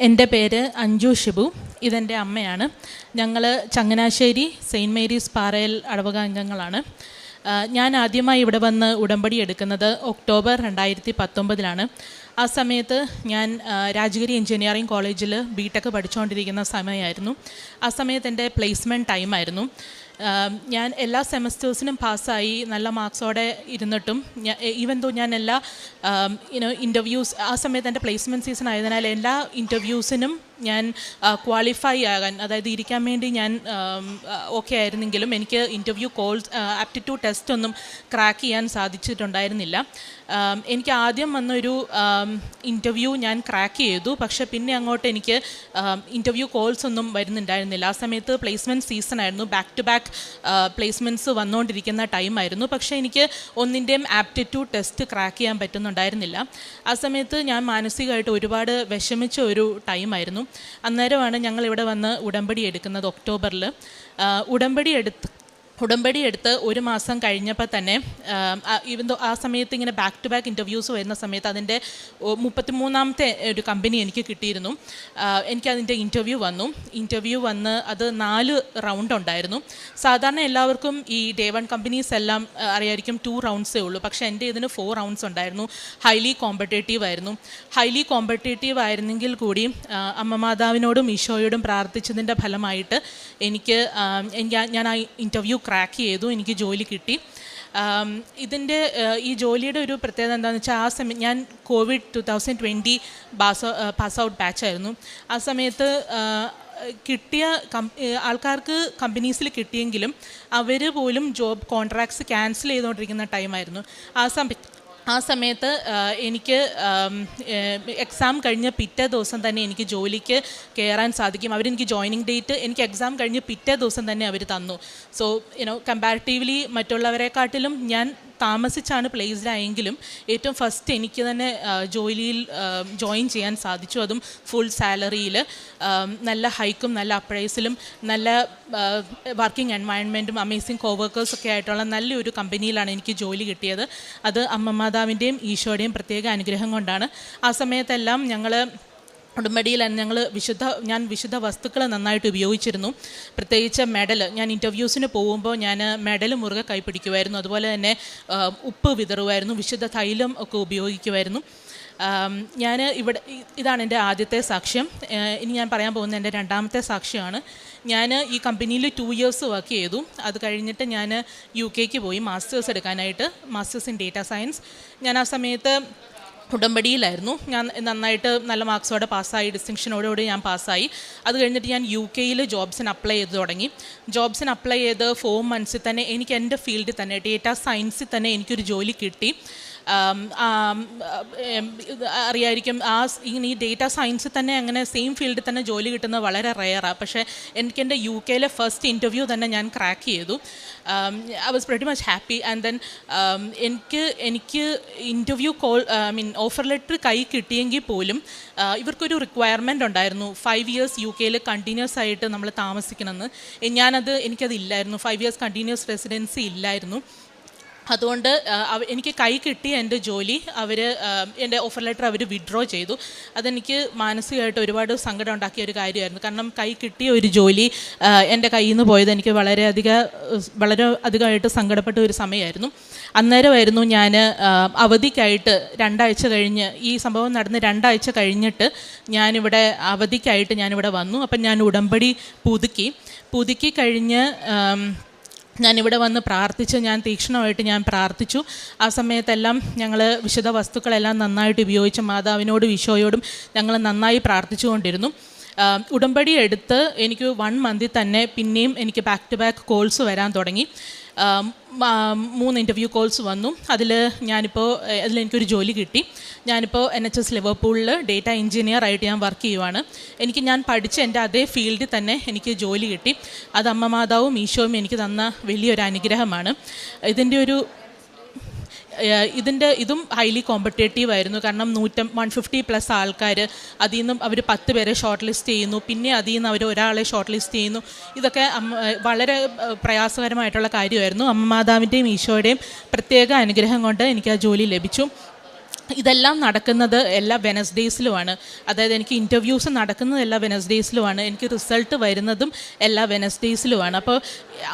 എൻ്റെ പേര് അഞ്ജു ഷിബു. ഇതെൻ്റെ അമ്മയാണ്. ഞങ്ങൾ ചങ്ങനാശ്ശേരി സെയിൻറ്റ് മേരീസ് പാറയിൽ അടവക അംഗങ്ങളാണ്. ഞാൻ ആദ്യമായി ഇവിടെ വന്ന് ഉടമ്പടി എടുക്കുന്നത് ഒക്ടോബർ 2019 ആ സമയത്ത് ഞാൻ രാജഗിരി എഞ്ചിനീയറിംഗ് കോളേജിൽ ബിടെക് പഠിച്ചുകൊണ്ടിരിക്കുന്ന സമയമായിരുന്നു. ആ സമയത്ത് എൻ്റെ പ്ലേസ്മെൻറ്റ് ടൈമായിരുന്നു. ഞാൻ എല്ലാ സെമസ്റ്റേഴ്സിനും പാസ്സായി നല്ല മാർക്സോടെ ഇരുന്നിട്ടും ഈവൻ ദോ ഞാൻ എല്ലാ ഇൻ്റർവ്യൂസ് ആ സമയത്ത് എൻ്റെ പ്ലേസ്മെൻറ്റ് സീസൺ ആയതിനാൽ എല്ലാ ഇൻ്റർവ്യൂസിനും ഞാൻ ക്വാളിഫൈ ആകാൻ, അതായത് ഇരിക്കാൻ വേണ്ടി ഞാൻ ഓക്കെ ആയിരുന്നെങ്കിലും എനിക്ക് ഇൻ്റർവ്യൂ കോൾസ് ആപ്റ്റിറ്റ്യൂഡ് ടെസ്റ്റ് ഒന്നും ക്രാക്ക് ചെയ്യാൻ സാധിച്ചിട്ടുണ്ടായിരുന്നില്ല. എനിക്ക് ആദ്യം വന്നൊരു ഇൻ്റർവ്യൂ ഞാൻ ക്രാക്ക് ചെയ്തു, പക്ഷേ പിന്നെ അങ്ങോട്ട് എനിക്ക് ഇൻ്റർവ്യൂ കോൾസ് ഒന്നും വരുന്നുണ്ടായിരുന്നില്ല. ആ സമയത്ത് പ്ലേസ്മെൻറ്റ് സീസൺ ആയിരുന്നു, ബാക്ക് ടു ബാക്ക് പ്ലേസ്മെൻറ്റ്സ് വന്നുകൊണ്ടിരിക്കുന്ന ടൈമായിരുന്നു. പക്ഷേ എനിക്ക് ഒന്നിൻ്റെയും ആപ്റ്റിറ്റ്യൂഡ് ടെസ്റ്റ് ക്രാക്ക് ചെയ്യാൻ പറ്റുന്നുണ്ടായിരുന്നില്ല. ആ സമയത്ത് ഞാൻ മാനസികമായിട്ട് ഒരുപാട് വിഷമിച്ച ഒരു ടൈമായിരുന്നു. അന്നേരമാണ് ഞങ്ങളിവിടെ വന്ന് ഉടമ്പടി എടുക്കുന്നത് ഒക്ടോബറിൽ. ഉടമ്പടി എടുത്ത് ഒരു മാസം കഴിഞ്ഞപ്പോൾ തന്നെ ഈവൻ ആ സമയത്ത് ഇങ്ങനെ ബാക്ക് ടു ബാക്ക് ഇൻ്റർവ്യൂസ് വരുന്ന സമയത്ത് അതിൻ്റെ 33ാമത്തെ ഒരു കമ്പനി എനിക്ക് കിട്ടിയിരുന്നു. എനിക്കതിൻ്റെ ഇൻ്റർവ്യൂ വന്ന് അത് 4 റൗണ്ട് ഉണ്ടായിരുന്നു. സാധാരണ എല്ലാവർക്കും ഈ ഡേ 1 കമ്പനീസ് എല്ലാം അറിയായിരിക്കും 2 റൗണ്ട്സേ ഉള്ളൂ. പക്ഷേ എൻ്റെ ഇതിന് 4 റൗണ്ട്സ് ഉണ്ടായിരുന്നു. ഹൈലി കോമ്പറ്റേറ്റീവ് ആയിരുന്നെങ്കിൽ കൂടി അമ്മ മാതാവിനോടും ഈശോയോടും പ്രാർത്ഥിച്ചതിൻ്റെ ഫലമായിട്ട് ഞാൻ ആ ഇൻ്റർവ്യൂ ക്രാക്ക് ചെയ്തു. എനിക്ക് ജോലി കിട്ടി. ഈ ജോലിയുടെ ഒരു പ്രത്യേകത എന്താണെന്ന് വെച്ചാൽ, ആ സമയം ഞാൻ കോവിഡ് 2020 പാസ് ഔട്ട് ബാച്ചായിരുന്നു. ആ സമയത്ത് കിട്ടിയ ആൾക്കാർക്ക് കമ്പനീസിൽ കിട്ടിയെങ്കിലും അവർ പോലും ജോബ് കോൺട്രാക്ട്സ് ക്യാൻസൽ ചെയ്തുകൊണ്ടിരിക്കുന്ന ടൈമായിരുന്നു. ആ സമയത്ത് എനിക്ക് എക്സാം കഴിഞ്ഞ് പിറ്റേ ദിവസം തന്നെ എനിക്ക് ജോലിക്ക് കയറാൻ സാധിക്കും. അവരെനിക്ക് ജോയിനിങ് ഡേറ്റ് എനിക്ക് എക്സാം കഴിഞ്ഞ് പിറ്റേ ദിവസം തന്നെ അവർ തന്നു. സോ കമ്പാരിറ്റീവ്ലി മറ്റുള്ളവരെക്കാട്ടിലും ഞാൻ താമസിച്ചാണ് പ്ലേസ്ഡ് ആയെങ്കിലും ഏറ്റവും ഫസ്റ്റ് എനിക്ക് തന്നെ ജോലിയിൽ ജോയിൻ ചെയ്യാൻ സാധിച്ചു. അതും ഫുൾ സാലറിയിൽ, നല്ല ഹൈക്കും നല്ല അപ്രൈസിലും നല്ല വർക്കിംഗ് എൻവയൺമെൻറ്റും അമേസിങ് കോവർക്കേഴ്സൊക്കെ ആയിട്ടുള്ള നല്ലൊരു കമ്പനിയിലാണ് എനിക്ക് ജോലി കിട്ടിയത്. അത് അമ്മ മാതാവിൻ്റെയും ഈശോയുടെയും പ്രത്യേക അനുഗ്രഹം കൊണ്ടാണ്. ആ സമയത്തെല്ലാം ഞങ്ങൾ ഉടമ്പടിയിൽ ഞാൻ വിശുദ്ധ വസ്തുക്കൾ നന്നായിട്ട് ഉപയോഗിച്ചിരുന്നു. പ്രത്യേകിച്ച് മെഡൽ, ഞാൻ ഇൻ്റർവ്യൂസിന് പോകുമ്പോൾ ഞാൻ മെഡൽ മുറുകെ കൈപ്പിടിക്കുമായിരുന്നു. അതുപോലെ തന്നെ ഉപ്പ് വിതറുമായിരുന്നു, വിശുദ്ധ തൈലം ഒക്കെ ഉപയോഗിക്കുമായിരുന്നു. ഇതാണ് എൻ്റെ ആദ്യത്തെ സാക്ഷ്യം. ഇനി ഞാൻ പറയാൻ പോകുന്ന എൻ്റെ രണ്ടാമത്തെ സാക്ഷ്യമാണ്. ഞാൻ ഈ കമ്പനിയിൽ 2 ഇയേഴ്സ് വർക്ക് ചെയ്തു. അത് കഴിഞ്ഞിട്ട് ഞാൻ UK പോയി മാസ്റ്റേഴ്സ് എടുക്കാനായിട്ട്, മാസ്റ്റേഴ്സ് ഇൻ ഡേറ്റ സയൻസ്. ഞാൻ ആ സമയത്ത് ഉടമ്പടിയിലായിരുന്നു. ഞാൻ നന്നായിട്ട് നല്ല മാർക്സോടെ പാസ്സായി, ഡിസ്റ്റിങ്ഷനോടുകൂടി ഞാൻ പാസ്സായി. അത് കഴിഞ്ഞിട്ട് ഞാൻ UK ജോബ്സിന് അപ്ലൈ ചെയ്ത് തുടങ്ങി. ജോബ്സിന് അപ്ലൈ ചെയ്ത് 4 മന്ത്സിൽ തന്നെ എനിക്ക് എൻ്റെ ഫീൽഡിൽ തന്നെ ഡേറ്റ സയൻസിൽ തന്നെ എനിക്കൊരു ജോലി കിട്ടി. അറിയായിരിക്കും, ഈ ഡേറ്റ സയൻസിൽ തന്നെ അങ്ങനെ സെയിം ഫീൽഡിൽ തന്നെ ജോലി കിട്ടുന്നത് വളരെ റെയറാണ്. പക്ഷേ എൻ്റെ UK ഫസ്റ്റ് ഇൻ്റർവ്യൂ തന്നെ ഞാൻ ക്രാക്ക് ചെയ്തു. I was pretty much happy. And then എനിക്ക് ഇൻ്റർവ്യൂ ഓഫർ ലെറ്റർ കൈ കിട്ടിയെങ്കിൽ പോലും ഇവർക്കൊരു റിക്വയർമെൻ്റ് ഉണ്ടായിരുന്നു 5 ഇയേഴ്സ് UK കണ്ടിന്യൂസ് ആയിട്ട് നമ്മൾ താമസിക്കണമെന്ന്. എനിക്കത് ഇല്ലായിരുന്നു. 5 ഇയേഴ്സ് കണ്ടിന്യൂസ് റെസിഡൻസി ഇല്ലായിരുന്നു. അതുകൊണ്ട് എനിക്ക് കൈ കിട്ടിയ എൻ്റെ ജോലി എൻ്റെ ഓഫർ ലെറ്റർ അവർ വിഡ്രോ ചെയ്തു. അതെനിക്ക് മാനസികമായിട്ട് ഒരുപാട് സങ്കടം ഉണ്ടാക്കിയ ഒരു കാര്യമായിരുന്നു. കാരണം കൈ കിട്ടിയ ഒരു ജോലി എൻ്റെ കയ്യിൽ നിന്ന് പോയത് എനിക്ക് വളരെ അധികമായിട്ട് സങ്കടപ്പെട്ട ഒരു സമയമായിരുന്നു. അന്നേരമായിരുന്നു ഞാൻ അവധിക്കായിട്ട് 2 ആഴ്ച കഴിഞ്ഞ്, ഈ സംഭവം നടന്ന് 2 ആഴ്ച കഴിഞ്ഞിട്ട് ഞാനിവിടെ അവധിക്കായിട്ട് ഞാനിവിടെ വന്നു. അപ്പം ഞാൻ ഉടമ്പടി പുതുക്കി കഴിഞ്ഞ് ഞാനിവിടെ വന്ന് ഞാൻ തീക്ഷ്ണമായിട്ട് പ്രാർത്ഥിച്ചു. ആ സമയത്തെല്ലാം ഞങ്ങൾ വിശുദ്ധ വസ്തുക്കളെല്ലാം നന്നായിട്ട് ഉപയോഗിച്ച് മാതാവിനോടും ഈശോയോടും ഞങ്ങൾ നന്നായി പ്രാർത്ഥിച്ചുകൊണ്ടിരുന്നു. ഉടമ്പടി എടുത്ത് എനിക്ക് 1 മന്തിൽ തന്നെ പിന്നെയും എനിക്ക് ബാക്ക് ടു ബാക്ക് കോൾസ് വരാൻ തുടങ്ങി. 3 ഇൻ്റർവ്യൂ കോൾസ് വന്നു. അതിലെനിക്കൊരു ജോലി കിട്ടി. ഞാനിപ്പോൾ NHS ലിവർപൂളിൽ ഡേറ്റ എഞ്ചിനീയർ ആയിട്ട് ഞാൻ വർക്ക് ചെയ്യുവാണ്. ഞാൻ പഠിച്ച എൻ്റെ അതേ ഫീൽഡിൽ തന്നെ എനിക്ക് ജോലി കിട്ടി. അത് അമ്മ മാതാവും ഈശോയും എനിക്ക് തന്ന വലിയൊരു അനുഗ്രഹമാണ്. ഇതും ഹൈലി കോമ്പറ്റേറ്റീവ് ആയിരുന്നു. കാരണം 150+ ആൾക്കാർ, അതിൽ നിന്നും അവർ 10 പേരെ ഷോർട്ട് ലിസ്റ്റ് ചെയ്യുന്നു, പിന്നെ അതിൽ നിന്ന് അവർ ഒരാളെ ഷോർട്ട് ലിസ്റ്റ് ചെയ്യുന്നു. ഇതൊക്കെ വളരെ പ്രയാസകരമായിട്ടുള്ള കാര്യമായിരുന്നു. അമ്മ മാതാവിൻ്റെയും ഈശോയുടെയും പ്രത്യേക അനുഗ്രഹം കൊണ്ട് എനിക്ക് ആ ജോലി ലഭിച്ചു. ഇതെല്ലാം നടക്കുന്നത് എല്ലാ വെനസ്ഡേയ്സിലുമാണ്. അതായത് എനിക്ക് ഇൻ്റർവ്യൂസ് നടക്കുന്നത് എല്ലാ വെനസ്ഡേയ്സിലുമാണ്, എനിക്ക് റിസൾട്ട് വരുന്നതും എല്ലാ വെനസ്ഡേയ്സിലുമാണ്. അപ്പോൾ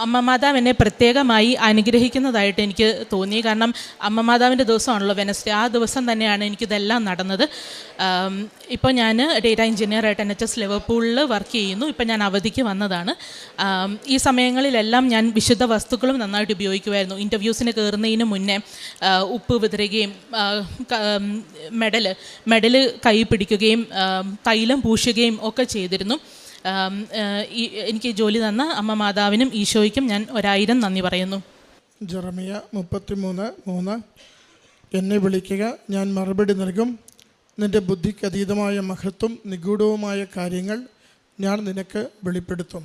അമ്മ മാതാവ് എന്നെ പ്രത്യേകമായി അനുഗ്രഹിക്കുന്നതായിട്ട് എനിക്ക് തോന്നി. കാരണം അമ്മ മാതാവിൻ്റെ ദിവസമാണല്ലോ വെനസ്ഡേ, ആ ദിവസം തന്നെയാണ് എനിക്കിതെല്ലാം നടന്നത്. ഇപ്പോൾ ഞാൻ ഡേറ്റ എഞ്ചിനീയറായിട്ട് NHS ലിവർപൂളിൽ വർക്ക് ചെയ്യുന്നു. ഇപ്പം ഞാൻ അവധിക്ക് വന്നതാണ്. ഈ സമയങ്ങളിലെല്ലാം ഞാൻ വിശുദ്ധ വസ്തുക്കളും നന്നായിട്ട് ഉപയോഗിക്കുമായിരുന്നു. ഇൻ്റർവ്യൂസിന് കയറുന്നതിന് മുന്നേ ഉപ്പ് വിതറുകയും മെഡൽ കൈ പിടിക്കുകയും തൈലം പൂശുകയും ഒക്കെ ചെയ്തിരുന്നു. എനിക്ക് ജോലി തന്ന അമ്മ മാതാവിനും ഈശോയ്ക്കും ഞാൻ 1000 നന്ദി പറയുന്നു. ജെറമിയ 33:3 എന്നെ വിളിക്കുക, ഞാൻ മറുപടി നൽകും. നിൻ്റെ ബുദ്ധിക്ക് അതീതമായ മഹത്വം നിഗൂഢവുമായ കാര്യങ്ങൾ ഞാൻ നിനക്ക് വെളിപ്പെടുത്തും.